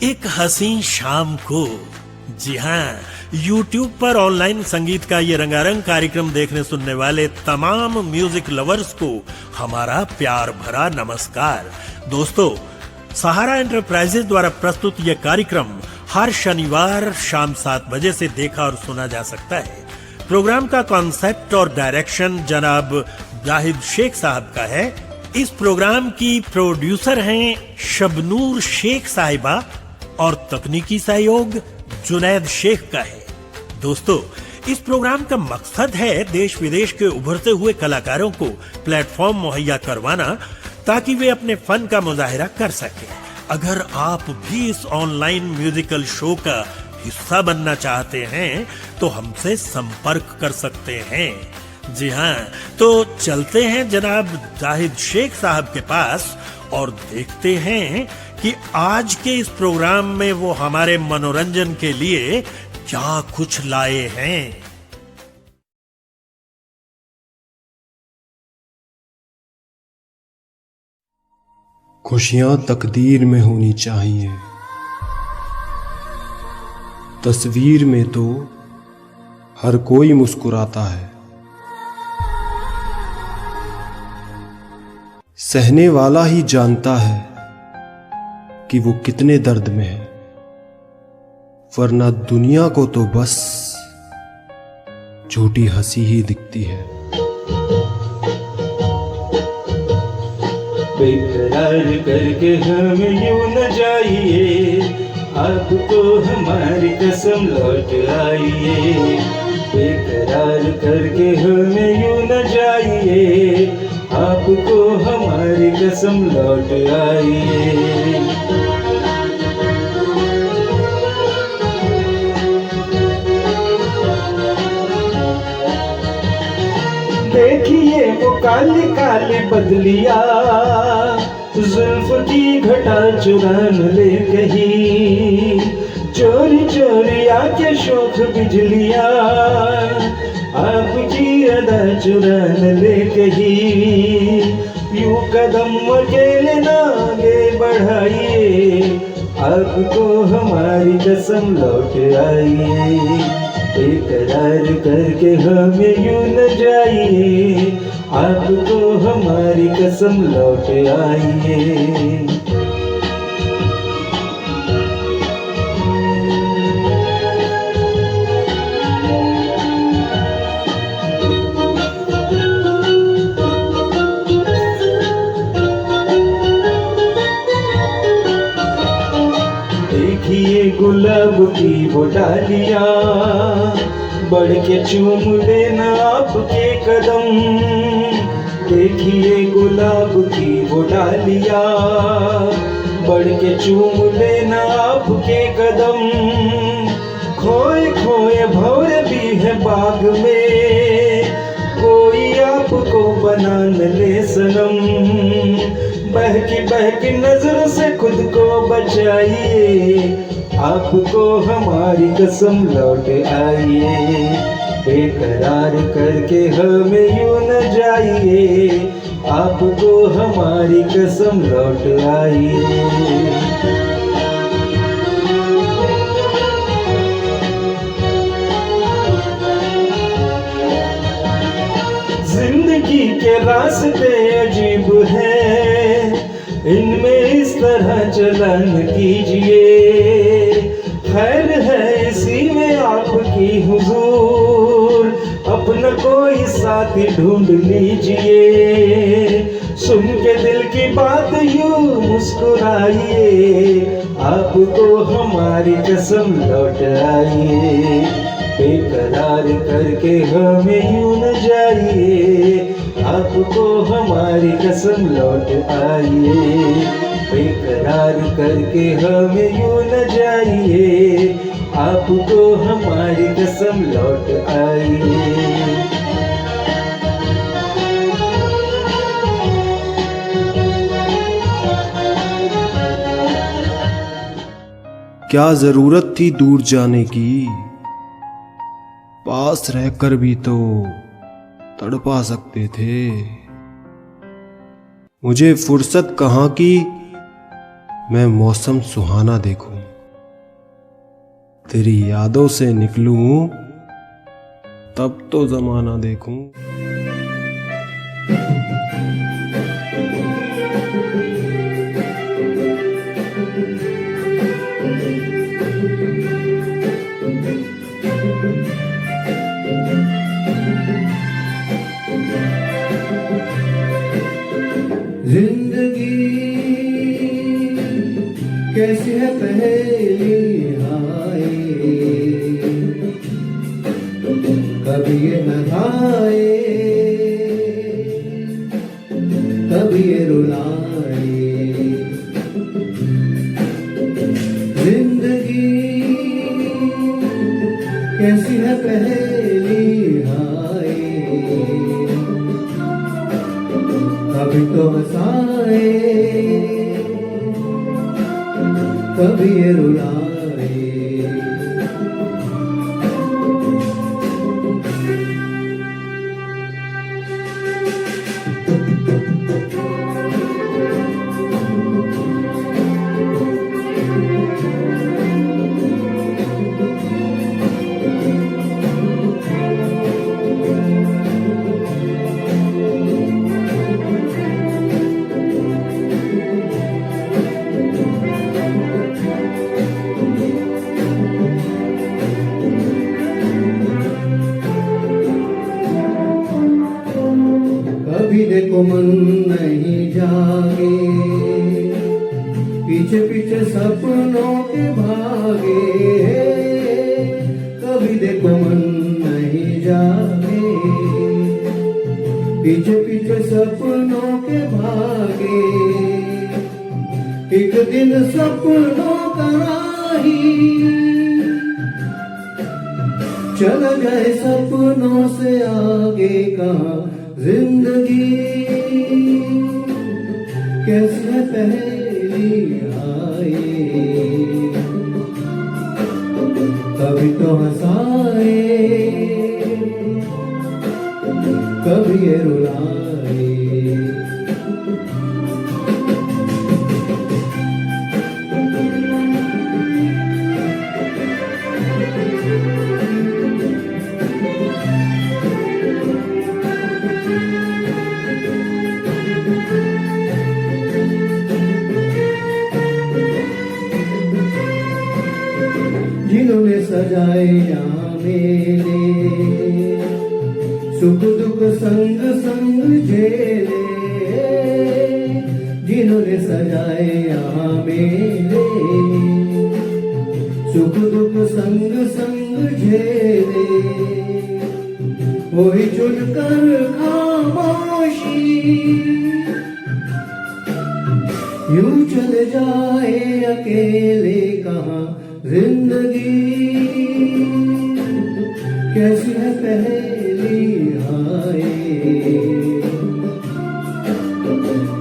एक हसीन शाम को, जी हाँ, YouTube पर ऑनलाइन संगीत का ये रंगारंग कार्यक्रम देखने सुनने वाले तमाम म्यूजिक लवर्स को हमारा प्यार भरा नमस्कार। दोस्तों, सहारा एंटरप्राइजेज द्वारा प्रस्तुत ये कार्यक्रम हर शनिवार शाम 7 बजे से देखा और सुना जा सकता है। प्रोग्राम का कॉन्सेप्ट और डायरेक्शन जनाब जाहिद शेख साहब का है। इस प्रोग्राम की प्रोड्यूसर हैं शबनूर शेख साहिबा और तकनीकी सहयोग जुनैद शेख का है। दोस्तों, इस प्रोग्राम का मकसद है देश विदेश के उभरते हुए कलाकारों को प्लेटफॉर्म मुहैया करवाना ताकि वे अपने फन का मुजाहिरा कर सकें। अगर आप भी इस ऑनलाइन म्यूजिकल शो का हिस्सा बनना चाहते हैं तो हमसे संपर्क कर सकते हैं। जी हाँ, तो चलते हैं जनाब जाहिद शेख साहब के पास और देखते हैं कि आज के इस प्रोग्राम में वो हमारे मनोरंजन के लिए क्या कुछ लाए हैं। खुशियां तकदीर में होनी चाहिए, तस्वीर में तो हर कोई मुस्कुराता है। सहने वाला ही जानता है कि वो कितने दर्द में है, वरना दुनिया को तो बस झूठी हंसी ही दिखती है। बेकरार करके हम यूं न जाइए, आपको हमारी कसम लौट आइए। बेकरार करके हम यूं न जाइए, आपको हमारी कसम लौट आइए। देखिए वो काली काली बदलिया, जुल्फ की घटा चुरान ले कहीं, चोरी चोरी आके शोख बिजलिया, आपकी अदा चुरान ले कहीं। यूं कदम अकेले ना आगे बढ़ाइए, आपको हमारी कसम लौट आइए। बेकरार करके हमें यूं न जाइए, आपको हमारी कसम लौट आइए। देखिए गुलाब की वो डालियाँ, बढ़ के चूम लेना आपके कदम। देखिए गुलाब की वो डालियाँ, बढ़ के चूम लेना आपके कदम। खोए खोए भौरे भी है बाग में, कोई आपको बना न ले सनम। बहकी नजर से खुद को बचाइए, आपको हमारी कसम लौट आइए। बेकरार करके हमें यूं न जाइए, आपको हमारी कसम लौट आइए। जिंदगी के रास्ते अजीब हैं, इनमें इस तरह चलन कीजिए। खैर है इसी में आपकी हुजूर, अपना कोई साथी ढूंढ लीजिए। सुन के दिल की बात यूं मुस्कुराइए, आपको हमारी कसम लौट आइए। बेकरार करके हमें यूं न जाइए, आपको हमारी कसम लौट आइए। बेकरार करके हमें यूं न जाइए, आपको हमारी कसम लौट आइए। क्या जरूरत थी दूर जाने की, पास रहकर भी तो तड़पा सकते थे। मुझे फुर्सत कहाँ की मैं मौसम सुहाना देखूं। तेरी यादों से निकलूं तब तो जमाना देखूं। जिंदगी कैसी है पहेली हाय, कभी ये नहाए कभी ये रुलाए। जिंदगी कैसी है पहेली हाय, कभी तो हंसाए कभी ये रुलाए। कभी देखो मन नहीं जागे, पीछे पीछे सपनों के भागे। कभी देखो मन नहीं जागे, पीछे पीछे सपनों के भागे। एक दिन सपनों का राही चल गए सपनों से आगे कहाँ। जिंदगी कैसी है पहेली हाय, कभी तो हंसाए कभी ये रुलाए। जिन्होंने सजाए यहाँ मेले, सुख दुख संग संग झेले। जिन्होंने सजाए यहाँ मेले, सुख दुख संग संग झेले। वही चुनकर खामोशी यूं चले जाए अकेले कहाँ। जिंदगी कैसी है पहेली हाय,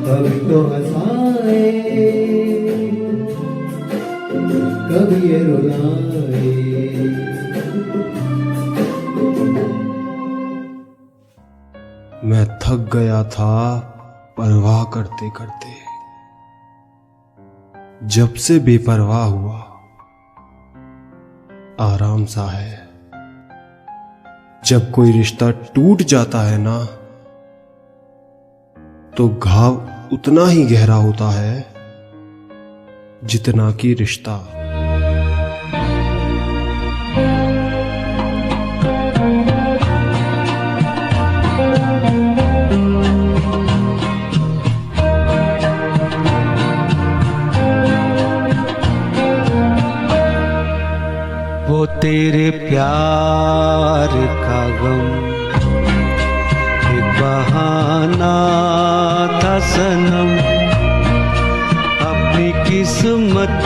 कभी तो हंसाए कभी ये रुलाए। मैं थक गया था परवाह करते करते, जब से बेपरवाह हुआ आराम सा है। जब कोई रिश्ता टूट जाता है ना, तो घाव उतना ही गहरा होता है जितना कि रिश्ता। वो तेरे प्यार का गम एक बहाना था सनम, अपनी किस्मत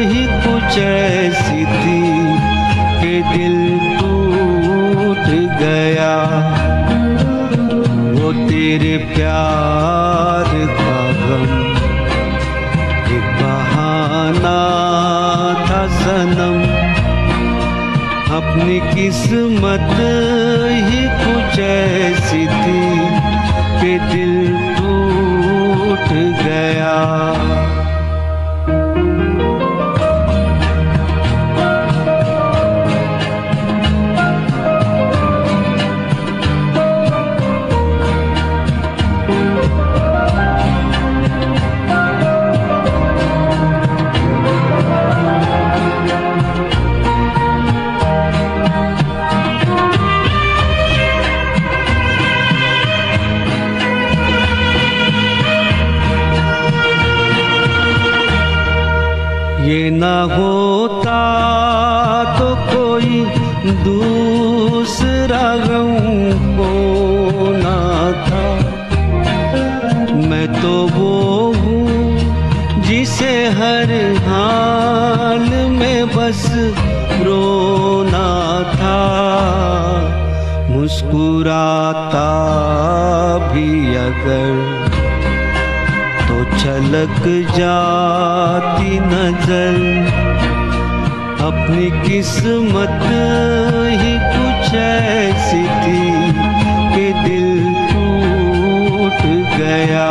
ही कुछ ऐसी थी कि दिल टूट गया। वो तेरे प्यार का गम एक बहाना था सनम, अपनी किस्मत ही कुछ ऐसी थी कि दिल टूट गया। ना होता तो कोई दूसरा गम होना था। मैं तो वो हूँ जिसे हर हाल में बस रोना था। मुस्कुराता भी अगर तो छलक जाती नजर। अपनी किस्मत ही कुछ ऐसी थी कि दिल टूट गया।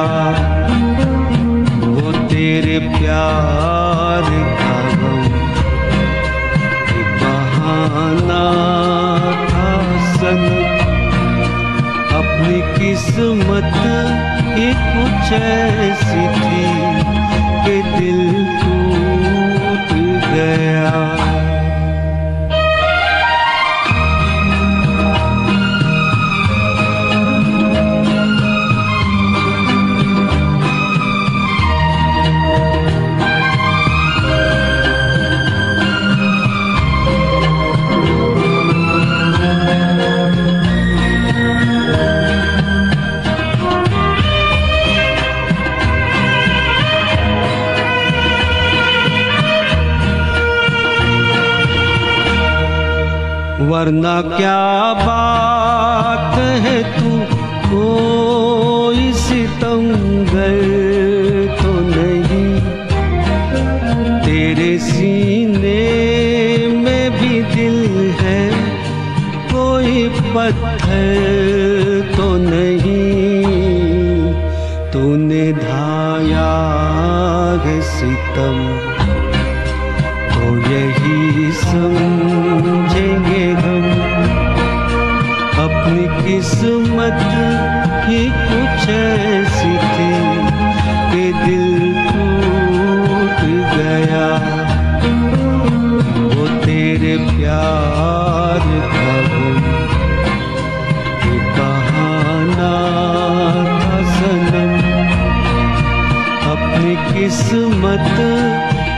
वो तेरे प्यार का गम एक बहाना था सनम। अपनी किस्मत ही कुछ ऐसी थी कि दिल टूट गया। वरना क्या बात है तू कोई सितमगर तो नहीं। तेरे सीने में भी दिल है कोई पत्थर तो नहीं। तूने ढाया है सितम तो यही समझेंगे हम। अपनी किस्मत ही कुछ ऐसी थी कि दिल टूट गया। वो तेरे प्यार का गम एक बहाना था सनम। अपनी किस्मत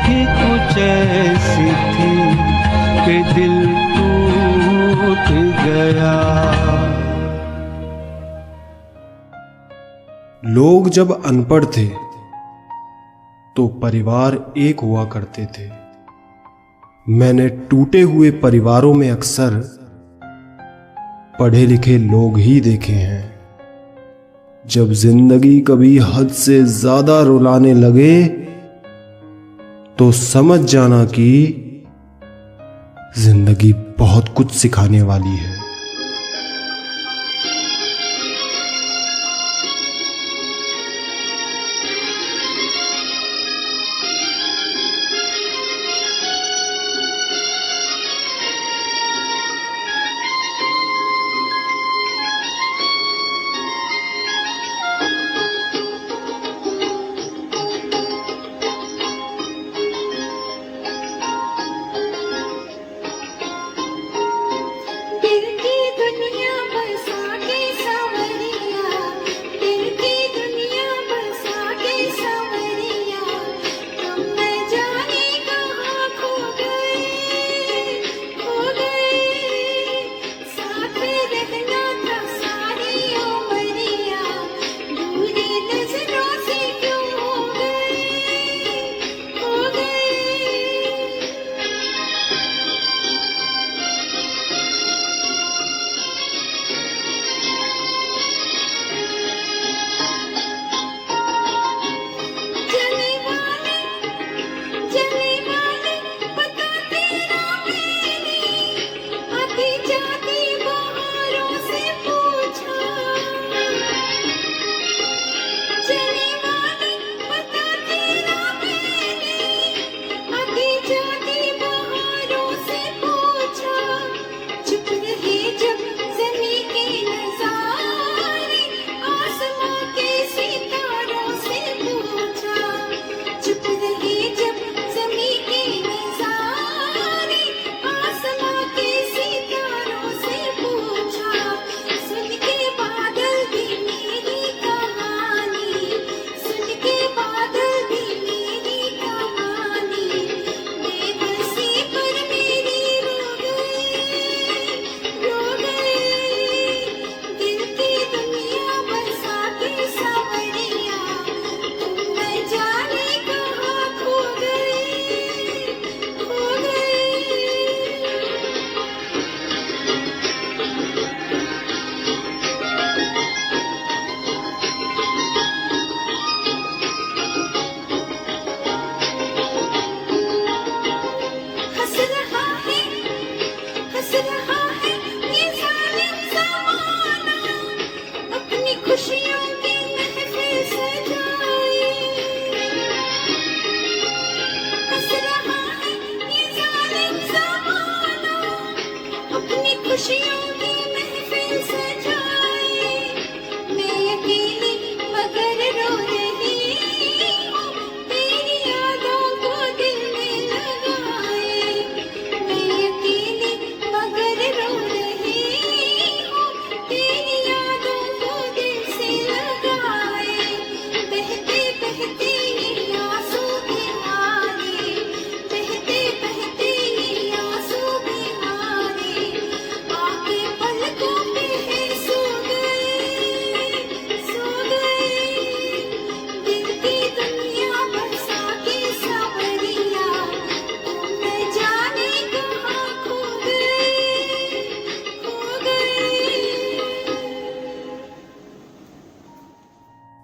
ही कुछ ऐसी थी कि दिल टूट गया। लोग जब अनपढ़ थे तो परिवार एक हुआ करते थे। मैंने टूटे हुए परिवारों में अक्सर पढ़े लिखे लोग ही देखे हैं। जब जिंदगी कभी हद से ज्यादा रुलाने लगे तो समझ जाना कि जिंदगी बहुत कुछ सिखाने वाली है। गिर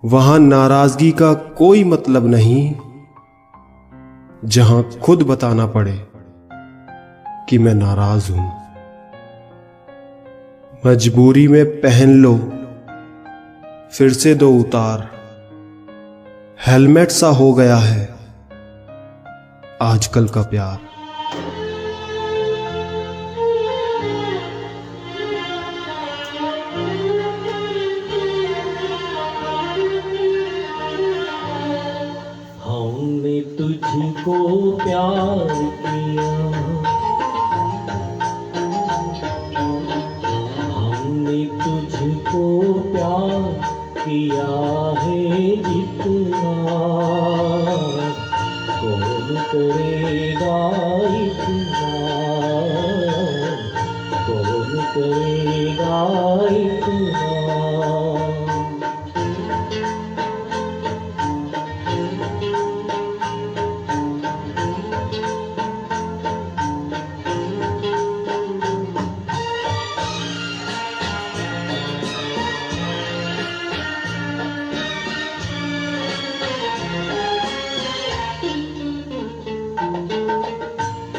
वहां नाराजगी का कोई मतलब नहीं, जहां खुद बताना पड़े कि मैं नाराज हूं। मजबूरी में पहन लो फिर से दो उतार, हेलमेट सा हो गया है आजकल का प्यार। हमने तुझको प्यार किया, हमने तुझको प्यार किया है जितना, कौन करेगा इतना, कौन करेगा इतना।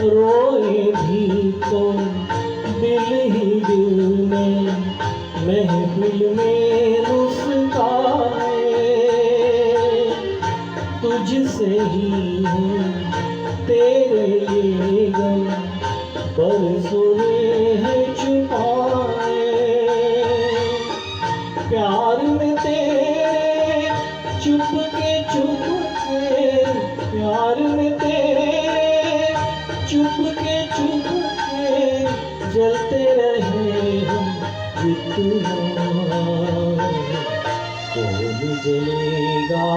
रोए भी तो दिल ही दिल में, महफिल में मुस्काए, तुझसे ही है तेरे ये गम, बरसों में है छुपाए। प्यार में तेरे चुपके चुपके, प्यार में तेरे चुपके चुपके जलते रहे हम जितना, कौन जलेगा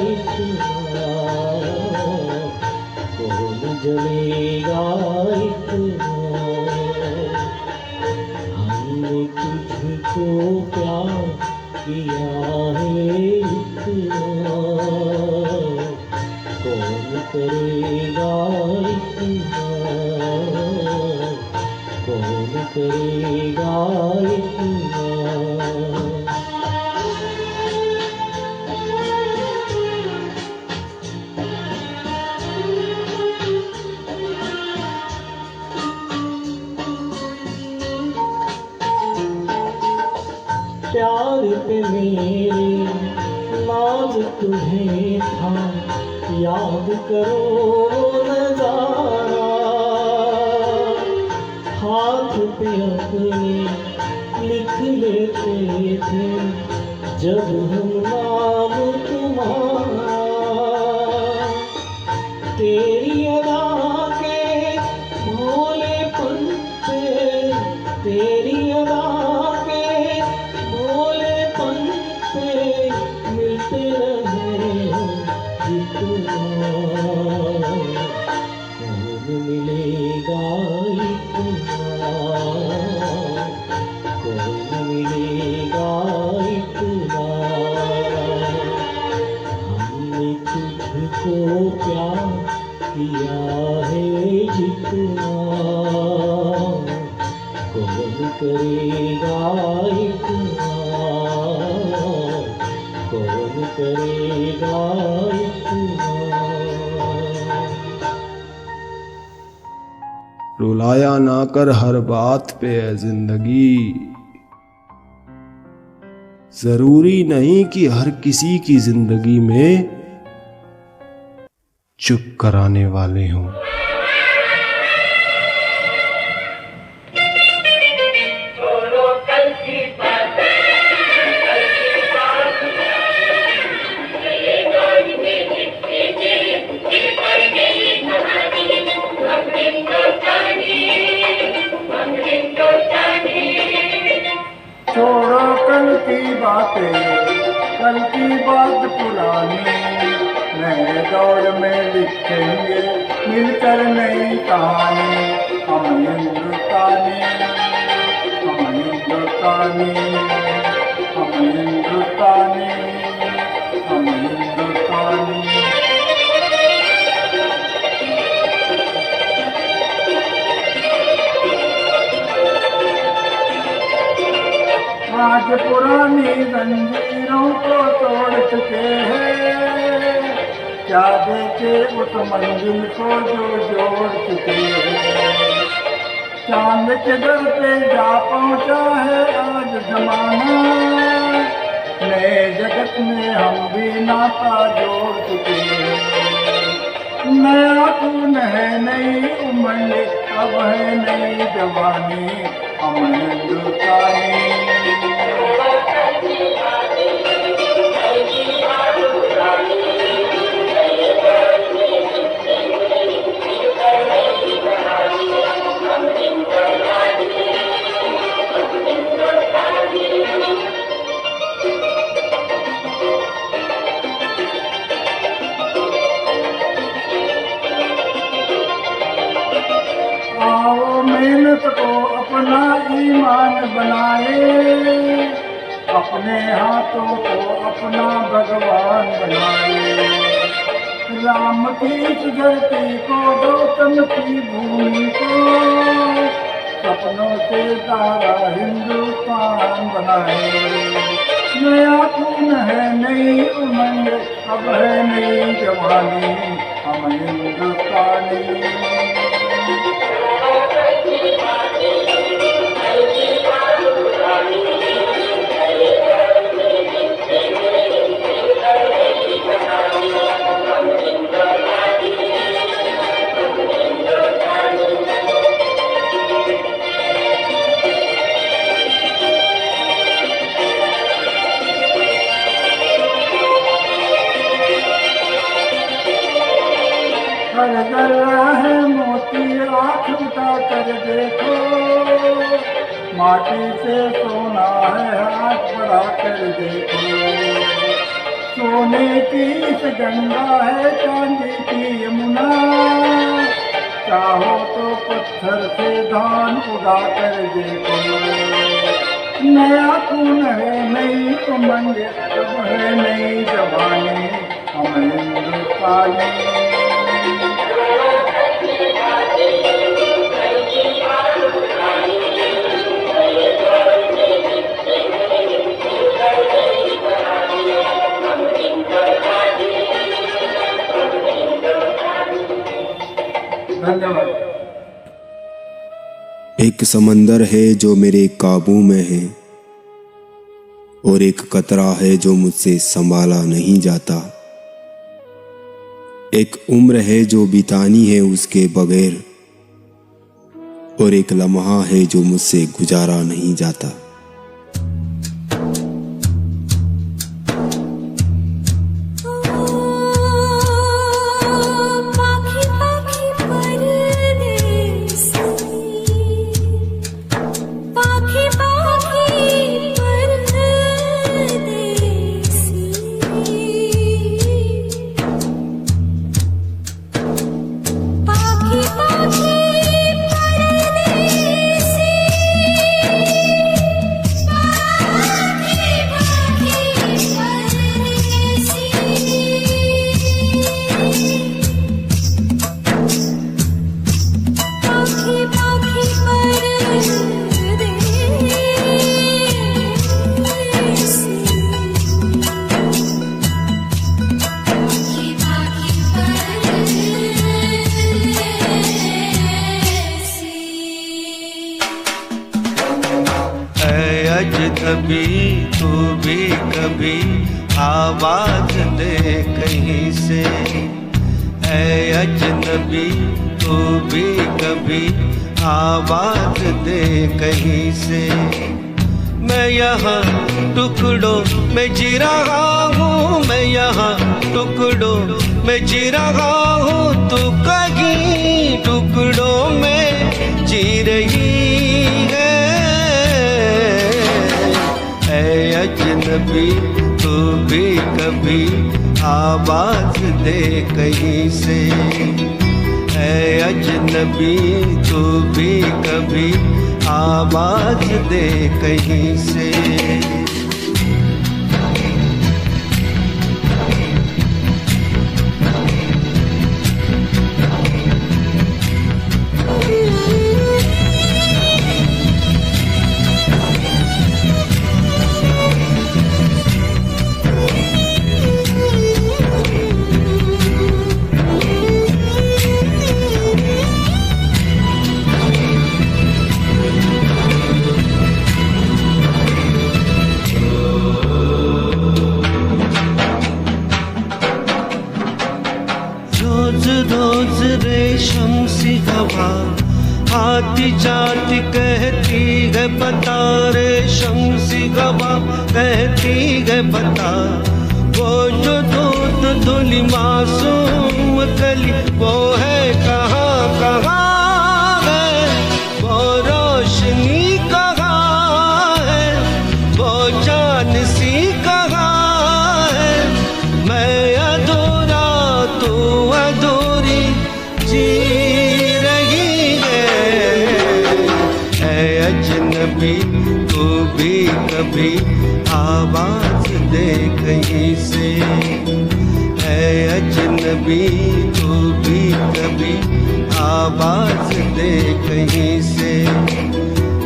इतना, कौन जलेगा इतना। हमने तुझको प्यार किया है इतना, कौन करेगा इतना, कौन करेगा इतना। प्यार पे मेरे नाज तुम्हें था, याद करो नजारा, हाथ पे अपने लिख लेते थे जब हम नाम तुम्हारा। तेरी अदा के भोलेपन पे, तेरी अदा के भोलेपन पे मिलते रहे जितना, कौन मिलेगा इतना, कौन मिलेगा इतना। हमने तुझको प्यार किया है जितना, कौन करेगा इतना, कौन करेगा इतना। रुलाया ना कर हर बात पे है जिंदगी, जरूरी नहीं कि हर किसी की जिंदगी में चुप कराने वाले हों। छोड़ो कल की बातें, कल की बात पुरानी, नए दौर में लिखेंगे मिलकर नई कहानी। हम हिंदुस्तानी, हम हिंदुस्तानी, हम हिंदुस्तानी, हम हिंदुस्तानी। आज पुरानी जंजीरों को तोड़ चुके हैं, क्या देखे उस मंजिल को जो जोड़ चुके हैं। चांद के दर पे जा पहुंचा है आज जमाना, नए जगत में हम भी नाता जोड़ चुके हैं। नया खून है नई उमंग, अब है नई जवानी, हम हिंदुस्तानी। आओ मेहनत को अपना ईमान बनाए, अपने हाथों को अपना भगवान बनाए। राम की इस धरती को, गौतम की भूमि को, सपनों से सारा हिंदुस्तान बनाए। नया खून है नई उमंग, अब है नई जवानी, हम हिंदुस्तानी। हर जर्रा है मोती, आँख उठा कर देखो, माटी से सोना है हाथ बढ़ा कर देखो। सोने की इस गंगा है चांदी की यमुना, चाहो तो पत्थर से धान उगा कर देखो। नया खून है नई उमंग, अब है नई जवानी, हम हिंदुस्तानी। धन्यवाद। एक समंदर है जो मेरे काबू में है, और एक कतरा है जो मुझसे संभाला नहीं जाता। एक उम्र है जो बितानी है उसके बगैर, और एक लम्हा है जो मुझसे गुजारा नहीं जाता। अजनबी तू भी कभी आवाज दे कहीं से, ऐ अजनबी तू भी कभी आवाज दे कहीं से। मैं यहाँ टुकड़ों में जी रहा हूँ, मैं यहाँ टुकड़ों में जी रहा हूँ, तू कहीं टुकड़ों में जी रही है। ऐ अजनबी तू भी कभी आवाज दे कहीं से, ऐ अजनबी तू भी कभी आवाज दे कहीं से। वफा। आती जाती कहती है बता रे शम्सी गवा, कहती है बता वो जो दूध धुली मासूम कली वो है कहाँ कहाँ है, वो रोशनी कहाँ है, वो जान सी कहाँ है। मैं अधूरा तू अधूरी जी रही है अजनबी तू भी कभी आवाज दे कहीं से, है अजनबी तू भी कभी आवाज दे कहीं से।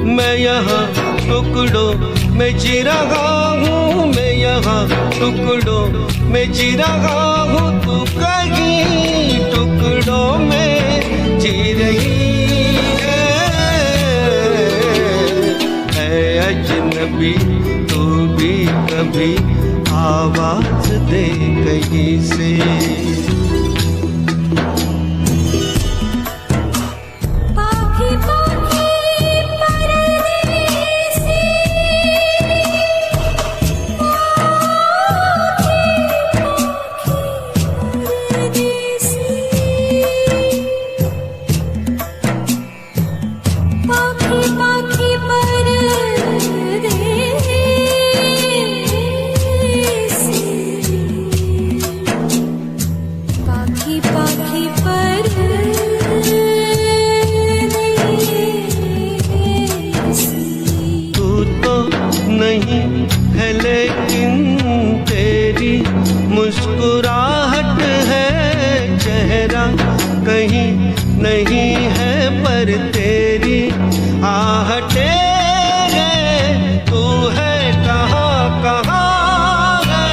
मैं यहाँ टुकड़ों में जी रहा हूँ, मैं यहाँ टुकड़ों में जी रहा हूँ, तू कहीं टुकड़ों में जी रही है अजनबी तू भी कभी आवाज दे कहीं से। नहीं है लेकिन तेरी मुस्कुराहट है, चेहरा कहीं नहीं है पर तेरी आहटे है। तू है कहाँ कहाँ है,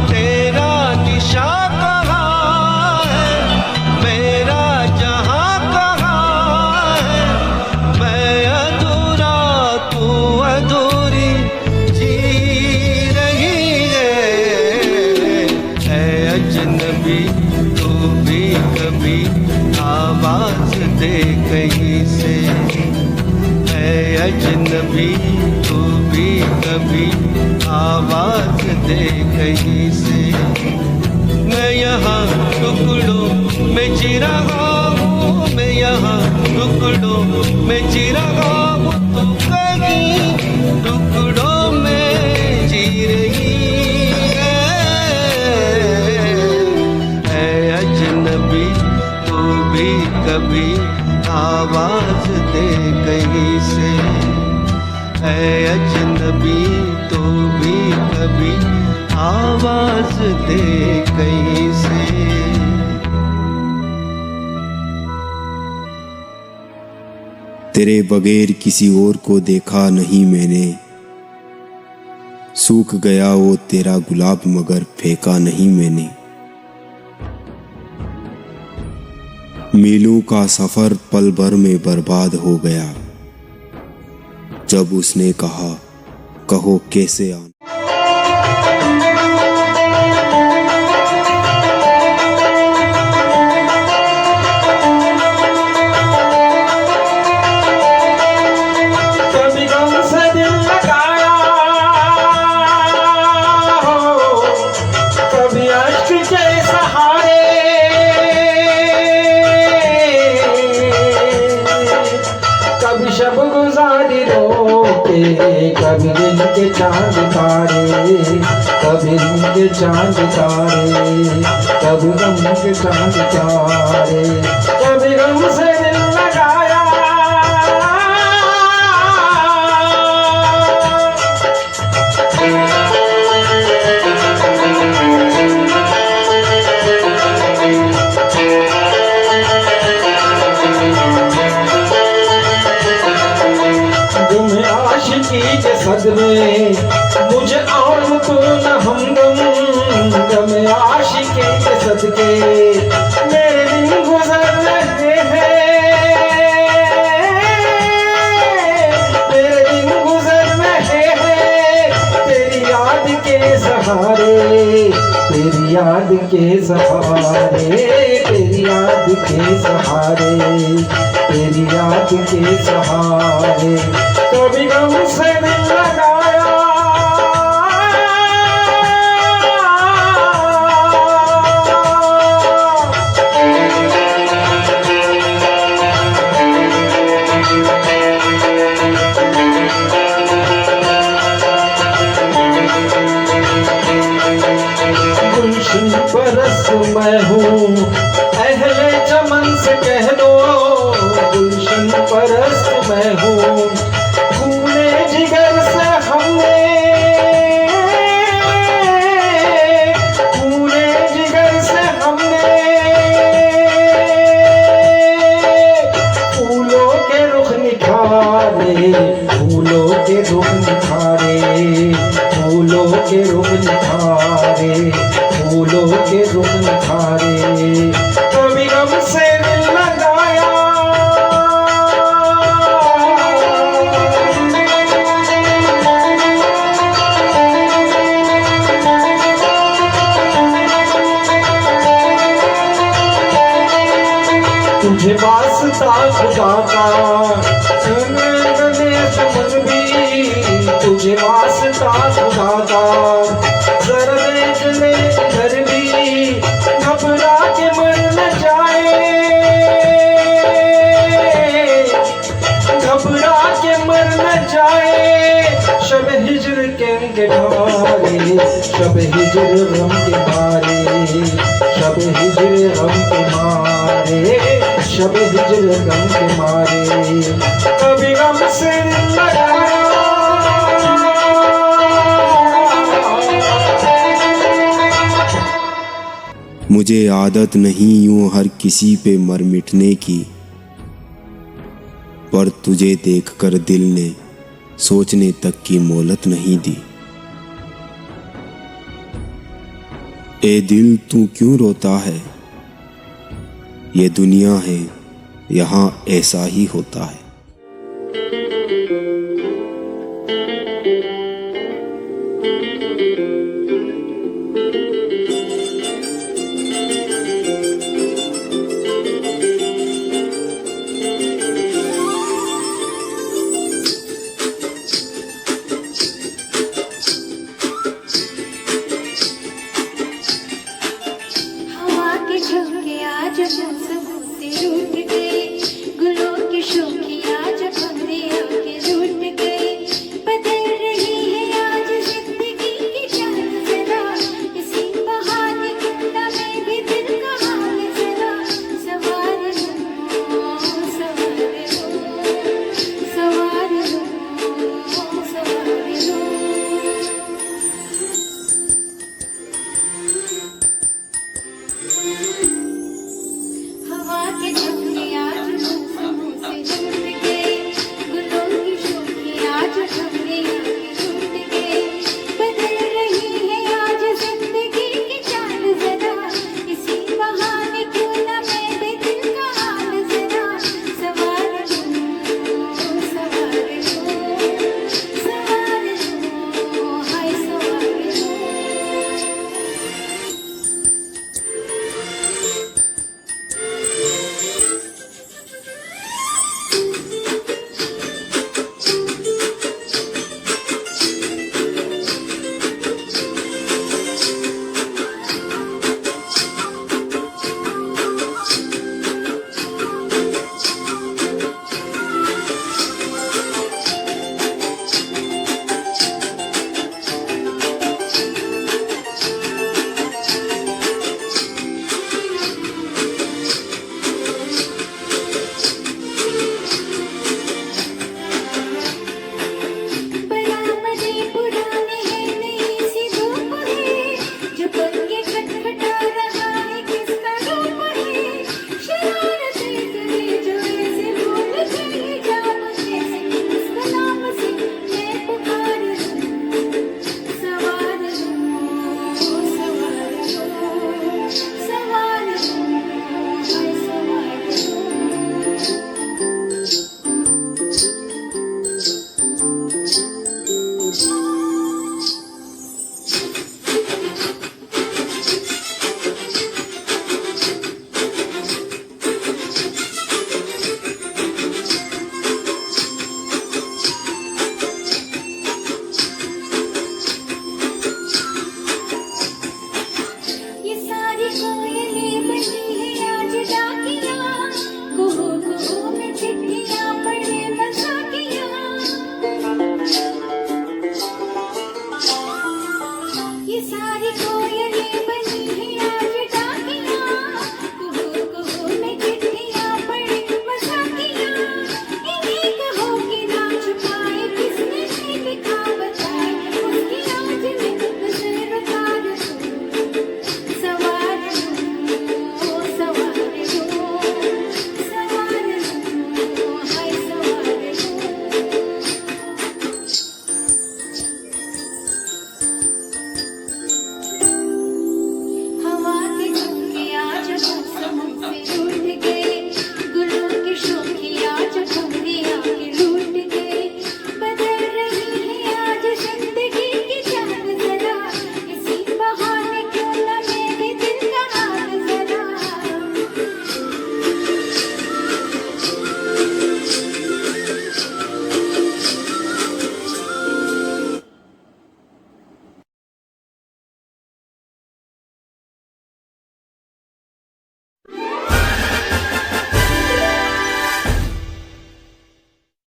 तेरा निशा कहाँ है, मेरा जहाँ कहाँ है। मैं अधूरा तू अधूरी अजनबी तू भी कभी आवाज दे कहीं से, है अजनबी तू भी कभी आवाज दे कहीं से। मैं यहाँ टुकड़ों में जी रहा हूँ, मैं यहाँ टुकड़ों में जी रहा हूँ, तू कहीं टुकड़ों में जी रही अजनबी तू भी कभी आवाज दे कहीं से, है अजनबी तू भी कभी आवाज दे कहीं से। तेरे बगैर किसी और को देखा नहीं मैंने, सूख गया वो तेरा गुलाब मगर फेंका नहीं मैंने। मीलों का सफर पल भर में बर्बाद हो गया, जब उसने कहा कहो कैसे आना। कभी गम से दिल लगाया हो, कभी अश्क के सहारे, कभी शब गुजारी रो के, कभी दिन के चांद तारे, कभी दिन के चांद तारे, कभी गम के चांद तारे। कभी गम से दिल लगाया आशिकी के सदमे मुझे और तू न हमदम, गम आशिकी के सदके मेरे दिन गुजर रहे हैं, मेरे दिन गुजर रहे हैं तेरी याद के सहारे, तेरी याद के सहारे, तेरी याद के सहारे। तेरी याद के सहारे। कभी गम से दिल लगाया गुलशन परस मैं हूँ, अहले चमन से कह दो गुलशन परस मैं हूँ। खूने जिगर से हमने, खूने जिगर से हमने फूलों के रुख निखारे, फूलों के रुख निखारे, फूलों के रुख निखारे, फूलों के रुख निखारे। कभी गम से दिल लगाया तुझे वास्ता खुदा का गणेश मन भी, तुझे वास्ता खुदा का जरा देख ले इधर भी, घबरा के मर न जाए, घबरा के मर न जाए। शब हिजर के ढारे, शब हिजर गम के मारे, शब हिजर गम के मारे, शब हिजर गम के मारे। कभी गम से लगाया मुझे आदत नहीं यूं हर किसी पे मर मिटने की, पर तुझे देखकर दिल ने सोचने तक की मोहलत नहीं दी। ए दिल तू क्यों रोता है, ये दुनिया है यहाँ ऐसा ही होता है। हवा के झोंके आज